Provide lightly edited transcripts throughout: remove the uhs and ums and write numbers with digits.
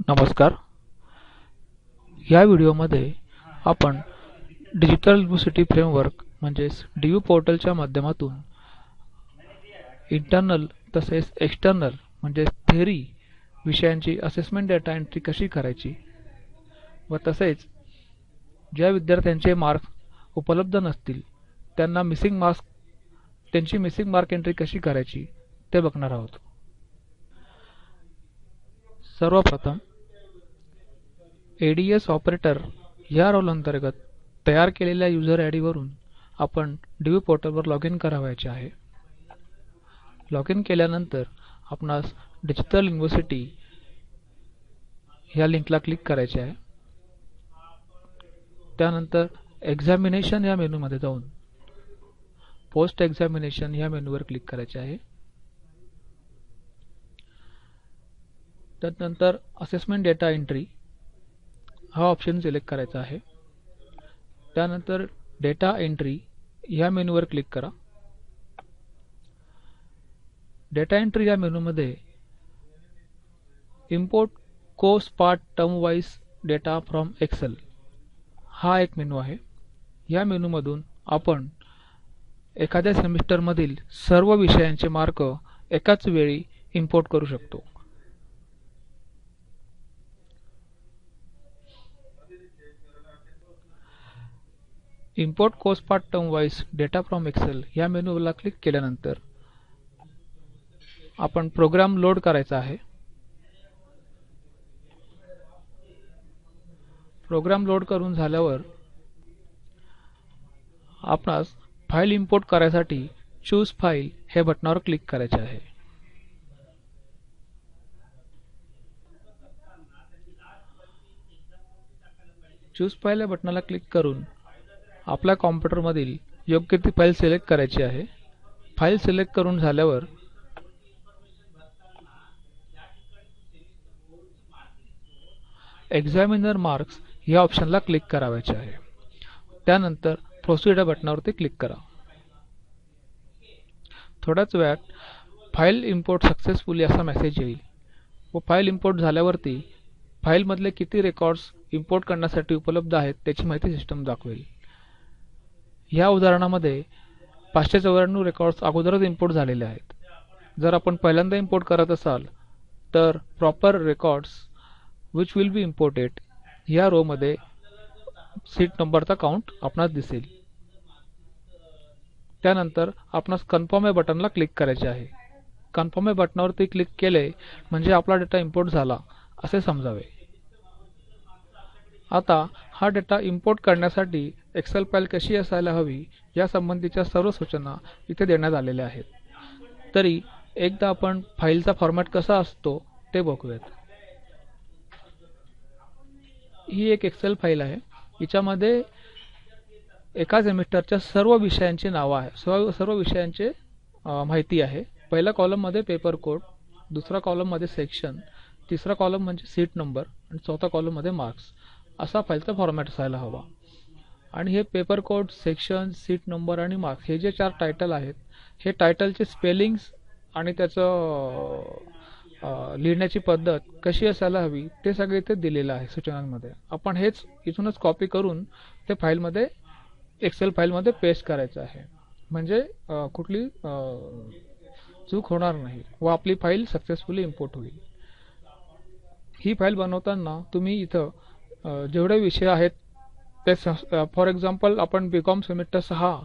नमस्कार. या व्हिडिओमध्ये आपण डिजिटल युनिव्हर्सिटी फ्रेमवर्क म्हणजेच DU पोर्टलच्या माध्यमातून इंटरनल तसेच एक्सटर्नल म्हणजे थेअरी विषयांची असेसमेंट डेटा एंट्री कशी करायची व तसेच ज्या विद्यार्थ्यांचे मार्क्स उपलब्ध नसतील त्यांना त्यांची मिसिंग मार्क एंट्री कशी करायची ते बघणार आहोत. सर्वप्रथम ADS ऑपरेटर या रोल अंतर्गत तयार केलेल्या यूजर आयडी वरून आपण DU पोर्टलवर लॉग इन करावयाचे आहे. लॉग इन केल्यानंतर आपणास डिजिटल युनिव्हर्सिटी या लिंकला क्लिक करायचे आहे. त्यानंतर एक्झामिनेशन या मेनूमध्ये जाऊन पोस्ट एक्झामिनेशन या मेनूवर क्लिक करायचे आहे. त्यानंतर असेसमेंट डेटा एंट्री हा ऑप्शन सिलेक्ट करायचा आहे. त्यानंतर डेटा एंट्री या मेनूवर क्लिक करा. डेटा एंट्री या मेनूमध्ये import course part term wise data from Excel हा एक मेनू आहे. या मेनूमधून आपण एखाद्या सेमिस्टरमधील सर्व विषयांचे मार्क एकाच वेळी इम्पोर्ट करू शकतो. Import course part term wise data from Excel या मेनूला क्लिक केल्यानंतर आपण प्रोग्राम लोड करायचा आहे. प्रोग्राम लोड करून झाल्यावर आपणास फाईल इम्पोर्ट करायसाठी चूज फाईल हे बटनावर क्लिक करायचे आहे. चूज फाईल या बटनाला क्लिक करून आपल्या कॉम्प्युटरमधील योग्य ती फाईल सिलेक्ट करायची आहे. फाईल सिलेक्ट करून झाल्यावर एक्झामिनर मार्क्स या ऑप्शनला क्लिक करायचे आहे. त्यानंतर प्रोसीड या बटनावरती क्लिक करा. थोड्याच वेळात फाईल इम्पोर्ट सक्सेसफुली असा मेसेज येईल व फाईल इम्पोर्ट झाल्यावरती फाईलमधले किती रेकॉर्ड्स इम्पोर्ट करण्यासाठी उपलब्ध आहेत त्याची माहिती सिस्टम दाखवेल. या उदाहरणामध्ये 594 रेकॉर्ड्स अगोदरच इम्पोर्ट झालेले आहेत. जर आपण पहिल्यांदा इम्पोर्ट करत असाल तर proper records which will be imported या रो मध्ये सीट नंबरचा काउंट आपणास दिसेल. त्यानंतर आपणास कन्फर्म या बटनला क्लिक करायचे आहे. कन्फर्म या बटनावरती क्लिक केले म्हणजे आपला डेटा इम्पोर्ट झाला असे समजावे. आता हा डेटा इम्पोर्ट करण्यासाठी एक्सेल फाईल कशी असायला हवी या संबंधीच्या सर्व सूचना इथे देण्यात आलेल्या आहेत. तरी एकदा आपण फाईलचा फॉर्मॅट कसा असतो ते बघूयात. ही एक एक्सेल फाईल आहे. हिच्यामध्ये एका सेमिस्टरच्या सर्व विषयांची नावे आहे, सर्व विषयांचे माहिती आहे. पहिल्या कॉलम मध्ये पेपर कोड, दुसरा कॉलम मध्ये सेक्शन, तिसरा कॉलम म्हणजे सीट नंबर आणि चौथा कॉलम मध्ये मार्क्स असा फाईलचा फॉर्मॅट असायला हवा. आणि हे paper code, section, seat number आणि मार्क्स हे जे 4 टायटल आहेत हे टायटलचे स्पेलिंग्स आणि त्याचं लिहिण्याची पद्धत कशी असायला हवी ते सगळे इथे दिलेलं आहे सूचनांमध्ये. आपण हेच इथूनच कॉपी करून ते फाईलमध्ये एक्सेल फाईलमध्ये पेस्ट करायचं आहे म्हणजे कुठली चूक होणार नाही व आपली फाईल सक्सेसफुली इम्पोर्ट होईल. ही फाईल बनवताना तुम्ही इथं जेवढे विषय आहेत ते फॉर एक्झाम्पल आपण बीकॉम सेमिस्टर 6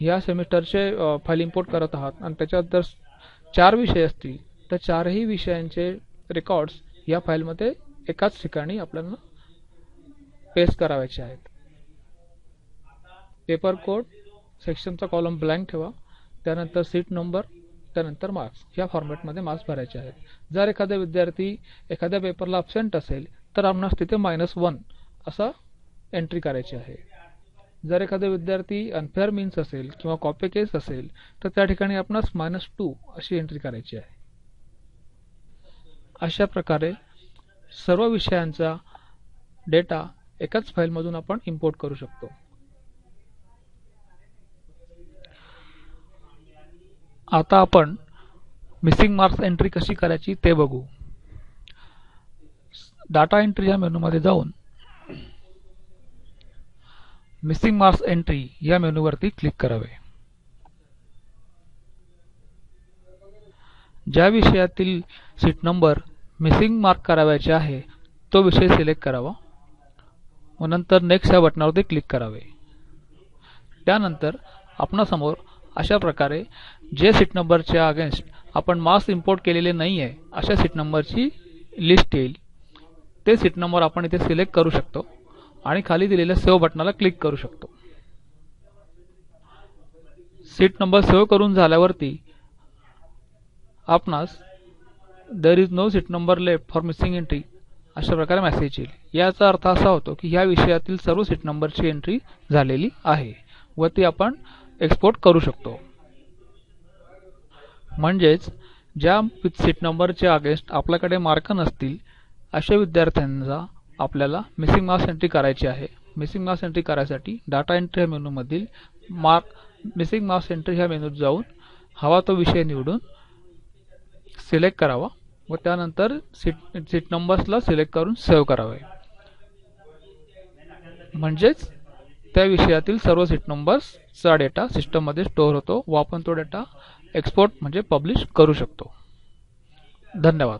या सेमिस्टरचे फाईल इम्पोर्ट करत आहात आणि त्याच्यात जर 4 विषय असतील तर 4ही विषयांचे रेकॉर्ड्स या फाईलमध्ये एकाच ठिकाणी आपल्याला पेस्ट करायचे आहेत. पेपर कोड, सेक्शनचा कॉलम ब्लँक ठेवा, त्यानंतर सीट नंबर, त्यानंतर मार्क्स या फॉर्मॅटमध्ये मार्क्स भरायचे आहेत. जर एखादा विद्यार्थी एखाद्या पेपरला अब्सेंट असेल तर आपणास तिथे -1 असा एंट्री करायची आहे. जर एखादा विद्यार्थी अनफेअर मीन्स असेल किंवा कॉपी केस असेल तर त्या ठिकाणी आपणास -2 अशी एंट्री करायची आहे. अशा प्रकारे सर्व विषयांचा डेटा एकाच फाईलमधून आपण इम्पोर्ट करू शकतो. आता आपण मिसिंग मार्क्स एंट्री कशी करायची ते बघू. डाटा एंट्री या मेनूमध्ये जाऊन मिसिंग मार्क्स एंट्री या मेनूवरती क्लिक करावे. ज्या विषयातील सीट नंबर मिसिंग मार्क करावयाचे आहे तो विषय सिलेक्ट करावा व नंतर नेक्स्ट या बटनावरती क्लिक करावे. त्यानंतर आपणासमोर अशा प्रकारे जे सीट नंबरच्या अगेन्स्ट आपण मार्क्स इम्पोर्ट केलेले नाही आहे अशा सीट नंबरची लिस्ट येईल. ते सीट नंबर आपण इथे सिलेक्ट करू शकतो आणि खाली दिलेल्या सेव्ह बटनाला क्लिक करू शकतो. सीट नंबर सेव्ह करून झाल्यावरती आपणास there is no seat number left for missing entry अशा प्रकारे मेसेज येईल. याचा अर्थ असा होतो की ह्या विषयातील सर्व सीट नंबरची एंट्री झालेली आहे व ती आपण एक्सपोर्ट करू शकतो. म्हणजेच ज्या सीट नंबरच्या अगेन्स्ट आपल्याकडे मार्क नसतील अशा विद्यार्थ्यांचा आपल्याला मिसिंग मार्क्स एंट्री करायची आहे. मिसिंग मार्क्स एंट्री करायसाठी डाटा एंट्री या मेनूमधील मिसिंग मार्क्स एंट्री ह्या मेनूत जाऊन हवा तो विषय निवडून सिलेक्ट करावा व त्यानंतर सीट नंबर्सला सिलेक्ट करून सेव्ह करावे. म्हणजेच त्या विषयातील सर्व सीट नंबर्सचा डेटा सिस्टममध्ये स्टोअर होतो व आपण तो डेटा एक्सपोर्ट म्हणजे पब्लिश करू शकतो. धन्यवाद.